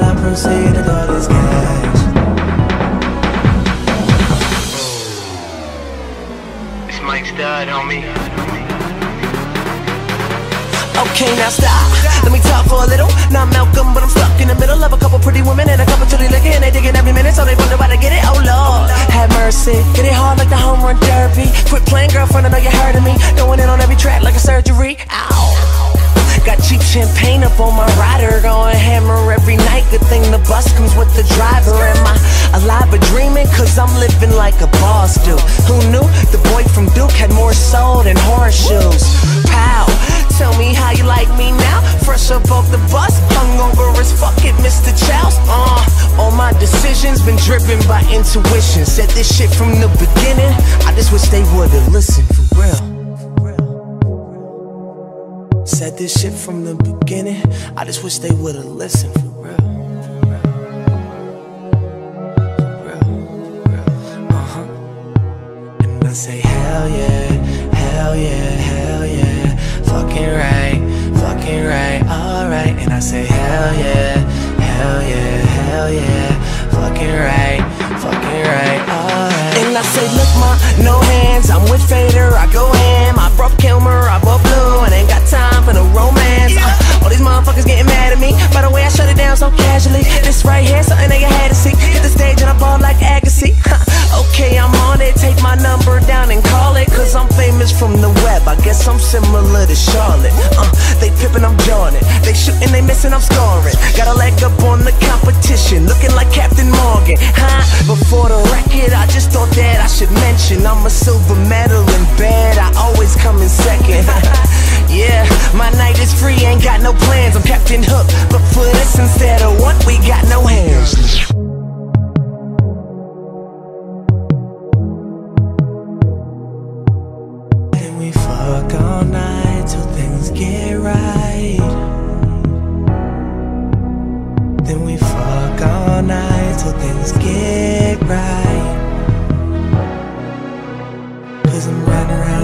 while I proceed to all this cash. It's Mike Stud on me. Okay, now stop. Let me talk for a little. Not Malcolm, but I'm stuck in the middle of a couple pretty women and a couple titty licking, and they digging every minute, so they wonder why they get it. Oh Lord, have mercy. Get it hard like the home run derby. Quit playing, girlfriend, I know you heard of me. Going in on every track like a surgery. Ow. Got cheap champagne up on my rider, going hammer every night. Good thing the bus comes with the driver. Am I alive or dreaming? Cause I'm living like a boss do. Who knew the boy from Duke had more soul than horseshoes? Pow, tell me how you like me now. Fresh up off the bus, hungover as fuck it, Mr. Chows. All my decisions been driven by intuition. Said this shit from the beginning, I just wish they would've listened for real. Said this shit from the beginning, I just wish they would've listened for real. And I say hell yeah, hell yeah, hell yeah. Fucking right, alright. And I say hell yeah, hell yeah, hell yeah. Fucking right, alright. And I say look ma, no hands, I'm with Fader, I go ham. I broke Kilmer, I broke Blue, and ain't got time for no romance. All these motherfuckers getting mad at me. By the way, I shut it down so casually. This right here, something that you had to see. Hit the stage and I ball like Agassi. Okay, I'm on it, take my number down and call it. Cause I'm famous from the web, I guess I'm similar to Charlotte. They pippin', I'm Jordan. They shootin', they missin', I'm scoring. Got a leg up on the competition, looking like Captain Morgan. Before the record, I just thought that I should mention I'm a silver medal in bed, I always come in second. Yeah, my night is free, ain't got no plans. I'm Captain Hook, but for this instead of what, we got no hands. And we fuck all night till things get right. Then we fuck all night till things get right. Cause I'm riding around